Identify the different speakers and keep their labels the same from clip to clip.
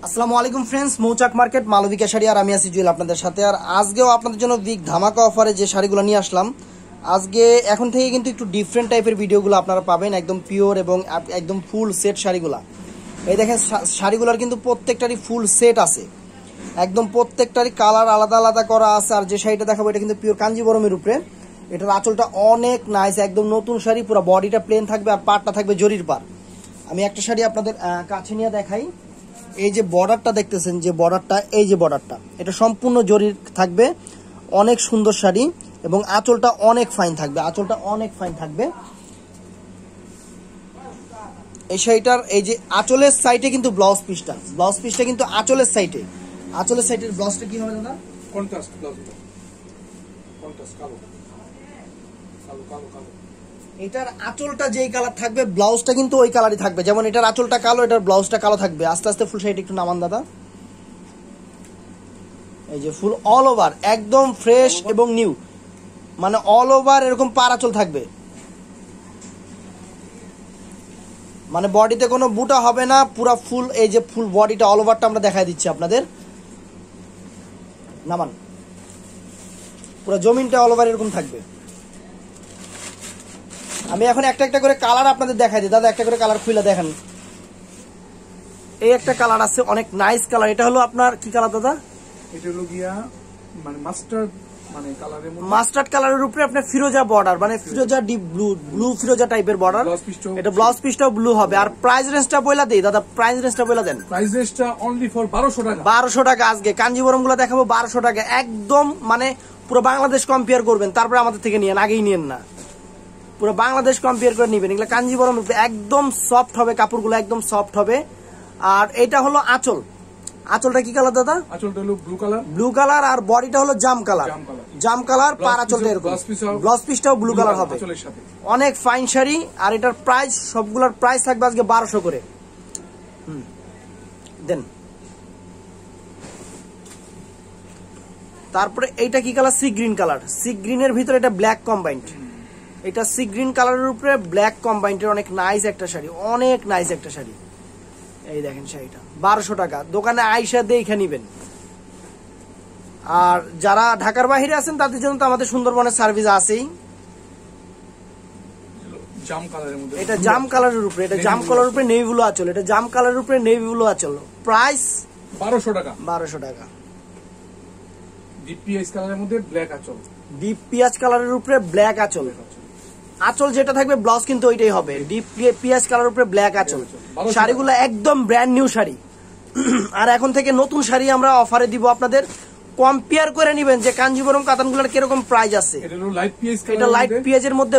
Speaker 1: আসসালামু আলাইকুম ফ্রেন্ডস, মৌচাক মার্কেট মালবিকা শাড়ি আর আমি আছি জুয়েল আপনাদের সাথে। আর আজকেও আপনাদের জন্য বিগ ধামাকা অফারে যে শাড়িগুলো নিয়ে আসলাম, আজকে এখন থেকে কিন্তু একটু ডিফারেন্ট টাইপের ভিডিওগুলো আপনারা পাবেন, একদম পিওর এবং একদম ফুল সেট শাড়িগুলো। এই দেখেন শাড়িগুলোর কিন্তু প্রত্যেকটারই ফুল সেট আছে, একদম প্রত্যেকটারই কালার আলাদা আলাদা করা আছে। আর যে শাড়িটা দেখাবো এটা কিন্তু পিওর কাঞ্জিবরমের উপরে, এটার আঁচলটা অনেক নাইস, একদম নতুন শাড়ি, পুরো বডিটা প্লেন থাকবে আর পাড়টা থাকবে জরির পাড়। আমি একটা শাড়ি আপনাদের কাছে নিয়ে দেখাই। এই যে বর্ডারটা দেখতেছেন, যে বর্ডারটা, এই যে বর্ডারটা, এটা সম্পূর্ণ জরির থাকবে, অনেক সুন্দর শাড়ি এবং আঁচলটা অনেক ফাইন থাকবে, আঁচলটা অনেক ফাইন থাকবে। এই শাড়িটার এই যে আঁচলের সাইডে কিন্তু ব্লাউজ পিসটা কিন্তু আঁচলের সাইডে, আঁচলের সাইডের ব্লাউজটা কি হবে দাদা?
Speaker 2: কন্ট্রাস্ট ব্লাউজ, কন্ট্রাস্ট কালো কালো কালো কালো।
Speaker 1: এটার আঁচলটা যেই কালার থাকবে ব্লাউজটা কিন্তু ওই কালারই থাকবে, যেমন এটার আঁচলটা কালো, এটার ব্লাউজটা কালো থাকবে। আস্তে আস্তে ফুল শাড়িটা একটু নামান দাদা। এই যে ফুল অল ওভার একদম ফ্রেশ এবং নিউ, মানে অল ওভার এরকম পার আঁচল থাকবে, মানে বডিতে কোনো বুটা হবে না, পুরা ফুল। এই যে ফুল বডিটা অল ওভারটা আমরা দেখাই দিচ্ছি আপনাদের, নামান, পুরো জমিনটা অল ওভার এরকম থাকবে। আমি এখন একটা একটা করে কালার আপনাদের দেখাই দিই দাদা, একটা করে কালার খুলে দেখেন। এই একটা কালার আছে, অনেক নাইস কালার। এটা হলো আপনার কি কালার দাদা?
Speaker 2: এটা হলো গিয়া মানে মাস্টার্ড, মানে কালারের মধ্যে
Speaker 1: মাস্টার্ড কালারের উপরে আপনার ফিরোজা বর্ডার, মানে ফিরোজা ডিপ ব্লু ফিরোজা টাইপের বর্ডার। এটা ব্লাউজ পিসটাও ব্লু হবে। আর প্রাইস রেঞ্জটা বইলা দেই দাদা, প্রাইস রেঞ্জটা বইলা দেন।
Speaker 2: প্রাইস রেঞ্জটা অনলি ফর 1200 টাকা।
Speaker 1: 1200 টাকা। আজকে কাঞ্জিবরম গুলো দেখাবো 1200 টাকা, একদম মানে পুরো বাংলাদেশ কম্পেয়ার করবেন, তারপরে আমাদের থেকে নিয়েন, আগেই নিয়েন না, পুরো বাংলাদেশ কম্পেয়ার করে নিবেন। এগুলো কাঞ্জিবরম একদম সফট হবে, কাপড়গুলো একদম সফট হবে। আর এটা হলো আঁচল, আঁচলটা কি কালার দাদা?
Speaker 2: আঁচলটা হলো ব্লু কালার,
Speaker 1: ব্লু কালার। আর বডিটা হলো জাম কালার, জাম কালার, পার আঁচলটা এরকম, ব্লাউজ পিসটাও ব্লু কালার হবে, অনেক ফাইন শাড়ি। আর এটার প্রাইস, সবগুলোর প্রাইস থাকবে আজকে 1200 করে। দেন তারপরে এইটা কি colour? Sea green colour, sea গ্রিনের ভিতরে এটা ব্ল্যাক কম্বাইন্ড, এটা সি গ্রিন কালারের উপরে ব্ল্যাক কম্বাইন্ডের অনেক নাইস একটা শাড়ি, অনেক নাইস একটা শাড়ি। এই দেখেন শাড়িটা 1200 টাকা, দোকানে আইসা দেখে নিবেন। আর যারা ঢাকার বাইরে আছেন তাদের জন্য তো আমাদের সুন্দরবনের সার্ভিস আছেই।
Speaker 2: জাম কালারের মধ্যে,
Speaker 1: এটা জাম কালারের উপরে, এটা জাম কালারের উপরে নেভি ব্লু আঁচল, এটা জাম কালারের উপরে নেভি ব্লু আঁচল। প্রাইস
Speaker 2: 1200 টাকা।
Speaker 1: 1200 টাকা।
Speaker 2: ডিপ পিএস কালারের মধ্যে ব্ল্যাক আঁচল,
Speaker 1: ডিপ পিঁয়াজ কালারের উপরে ব্ল্যাক আঁচল। আঁচল যেটা থাকবে ব্লাউজ কিন্তু ওইটাই হবে, ডিপ পিঁয়াজ কালার উপরে ব্ল্যাক আঁচল। শাড়িগুলো একদম ব্র্যান্ড নিউ শাড়ি। আর এখন থেকে নতুন শাড়ি আমরা অফারে দিব আপনাদের, কম্পেয়ার করে নিবেন যে কাঞ্জিবরম কাতানগুলোর কিরকম প্রাইস আছে।
Speaker 2: এটা হলো লাইট পিএস কালার,
Speaker 1: এটা লাইট পিঁয়াজের মধ্যে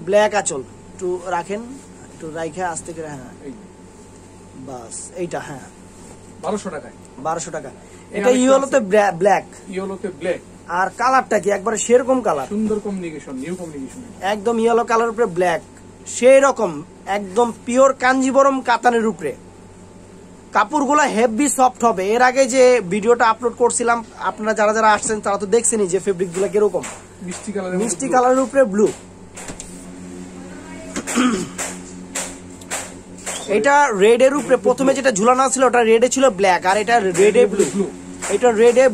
Speaker 1: ব্ল্যাক আঁচল। একটু রাখেন, একটু রাইখে আস্তে করে, হ্যাঁ বাস এইটা, হ্যাঁ
Speaker 2: 1200 টাকায়।
Speaker 1: 1200 টাকা। এটা ইয়েলোতে ব্ল্যাক,
Speaker 2: ইয়েলোতে ব্ল্যাক।
Speaker 1: আর কালারটা কি একবারে সেরকম কালার,
Speaker 2: সুন্দর কম্বিনেশন, নিউ কম্বিনেশন,
Speaker 1: একদম ইয়েলো কালার উপরে ব্ল্যাক, সেই রকম একদম পিওর কাঞ্জিবরম কাতানের উপরে। কাপড়গুলো হেভি সফট হবে। এর আগে যে ভিডিওটা আপলোড করছিলাম, আপনারা যারা যারা আসছেন তারা তো দেখছেনই যে ফেব্রিক গুলো কিরকম, মিষ্টি কালারের উপরে ব্লু। এটা রেড এর উপরে, প্রথমে যেটা ঝুলানো ছিল ওটা রেডে ছিল ব্ল্যাক, আর এটা রেডে ব্লু। এটা রেডে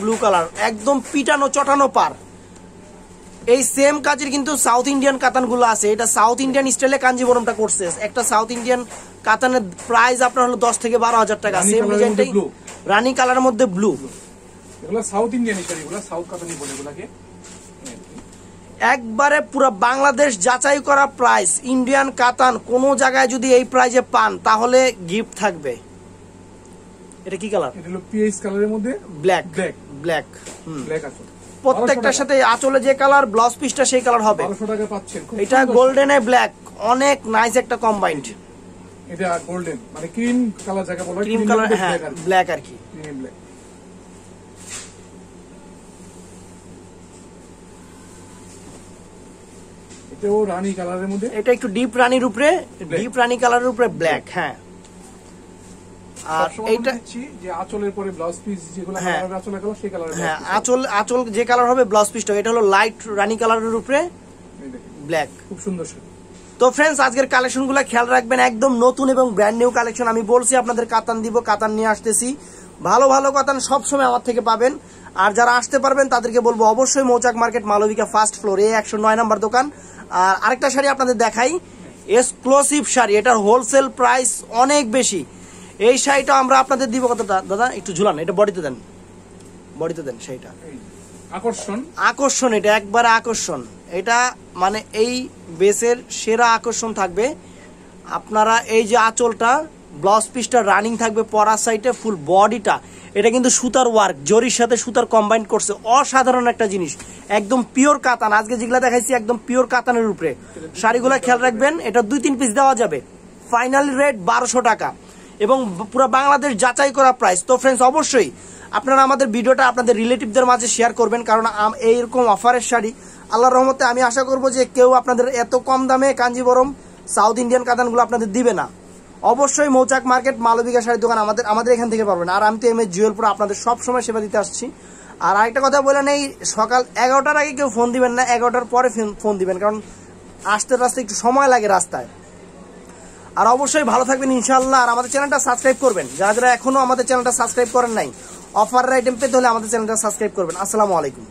Speaker 1: ব্লু কালার, একদম পিটানো চটানো পার। এই সেম কাজের কিন্তু সাউথ ইন্ডিয়ান কাতানগুলো আছে, এটা সাউথ ইন্ডিয়ান স্টাইলে কাঞ্জিবরমটা করছে। একটা সাউথ ইন্ডিয়ান কাতানের প্রাইস আপনার হলো 10 থেকে 12,000 টাকা। সেম ডিজাইনটাই রানী কালারের মধ্যে ব্লু।
Speaker 2: এগুলো সাউথ ইন্ডিয়ান শাড়ি, এগুলো সাউথ কাতানি বলে এগুলাকে।
Speaker 1: একবারে পুরো বাংলাদেশ যাচাই করা প্রাইস। ইন্ডিয়ান কাতান কোন জায়গায় যদি এই প্রাইজে পান তাহলে গিফট থাকবে। এটা কি কালার?
Speaker 2: এটা হলো পিএস কালারের মধ্যে
Speaker 1: ব্ল্যাক,
Speaker 2: ব্ল্যাক আছে।
Speaker 1: প্রত্যেকটার সাথে আঁচলে যে কালার, ব্লাউজ পিসটা সেই কালার হবে।
Speaker 2: 1200 টাকা পাচ্ছেন।
Speaker 1: এটা গোল্ডেন এ ব্ল্যাক, অনেক নাইস একটা কম্বাইন্ড।
Speaker 2: এটা গোল্ডেন মানে ক্রিম কালার যাকে বলা হয়,
Speaker 1: ক্রিম কালার, হ্যাঁ ব্ল্যাক আর কি,
Speaker 2: ক্রিম ব্ল্যাক। এটাও রানী কালারের মধ্যে,
Speaker 1: এটা একটু ডিপ রানীর উপরে, ডিপ রানী কালারের উপরে ব্ল্যাক, হ্যাঁ। আর এইটা
Speaker 2: যে আঁচলের পরে ব্লাউজ পিস যেগুলো কালার, আঁচলের কালার সেই কালার,
Speaker 1: হ্যাঁ আঁচল যে কালার হবে ব্লাউজ পিসটা, এটা হলো লাইট রানী কালারের উপরে ব্ল্যাক।
Speaker 2: খুব সুন্দর শাড়ি।
Speaker 1: তো ফ্রেন্ডস আজকের কালেকশনগুলো খেয়াল রাখবেন, একদম নতুন এবং ব্র্যান্ড নিউ কালেকশন। আমি বলছি আপনাদের কাতান দিব, কাতান নিয়ে আসতেছি। ভালো ভালো কাতান সবসময় আমার থেকে পাবেন। আর যারা আসতে পারবেন তাদেরকে বলবো অবশ্যই মৌচাক মার্কেট মালবিকা ফার্স্ট ফ্লোর 109 নম্বর দোকান। আর আরেকটা শাড়ি আপনাদের দেখাই, এক্সক্লুসিভ শাড়ি, এটার হোলসেল প্রাইস অনেক বেশি। এই শাড়িটা আমরা আপনাদের দিব কতটা দাদা, একটু ঝুলান, এটা বডিতে দেন, বডিতে দেন শাড়িটা। আকর্ষণ, এটা একবারে আকর্ষণ। এটা মানে এই বেসের সেরা আকর্ষণ থাকবে। আপনারা এই যে আঁচলটা, ব্লাউজ পিসটা রানিং থাকবে পরার সাইডে, ফুল বডিটা এটা কিন্তু সুতার ওয়ার্ক, জরির সাথে সুতার কম্বাইন করছে, অসাধারণ একটা জিনিস। একদম পিওর কাতান, আজকে যেগুলা দেখাইছি একদম পিওর কাতানের উপরে শাড়িগুলো খেয়াল রাখবেন। এটা 2-3 পিস দেওয়া যাবে, ফাইনাল রেট 1200 টাকা এবং পুরো বাংলাদেশ যাচাই করা প্রাইস। তো ফ্রেন্ডস অবশ্যই আপনারা আমাদের ভিডিওটা আপনাদের রিলেটিভদের মাঝে শেয়ার করবেন, কারণ এইরকম অফারের শাড়ি আল্লাহর রহমতে আমি আশা করব যে কেউ আপনাদের এত কম দামে কাঞ্জিবরম সাউথ ইন্ডিয়ান কাতানগুলো আপনাদের দিবে না। অবশ্যই মৌচাক মার্কেট মালবিকা শাড়ির দোকান আমাদের এখান থেকে পারবেন। আর আমি তো এম এস জুয়েলপুর আপনাদের সব সময় সেবা দিতে আসছি। আর আরেকটা কথা বলে নেই, সকাল 11টার আগে কেউ ফোন দিবেন না, 11টার পরে ফোন দিবেন, কারণ আসতে একটু সময় লাগে রাস্তায়। আর অবশ্যই ভালো থাকবেন ইনশাআল্লাহ। আর আমাদের চ্যানেলটা সাবস্ক্রাইব করবেন, যারা যারা এখনো আমাদের চ্যানেলটা সাবস্ক্রাইব করেন নাই, অফারের আইটেম পেতে হলে আমাদের চ্যানেলটা সাবস্ক্রাইব করবেন। আসসালামু আলাইকুম।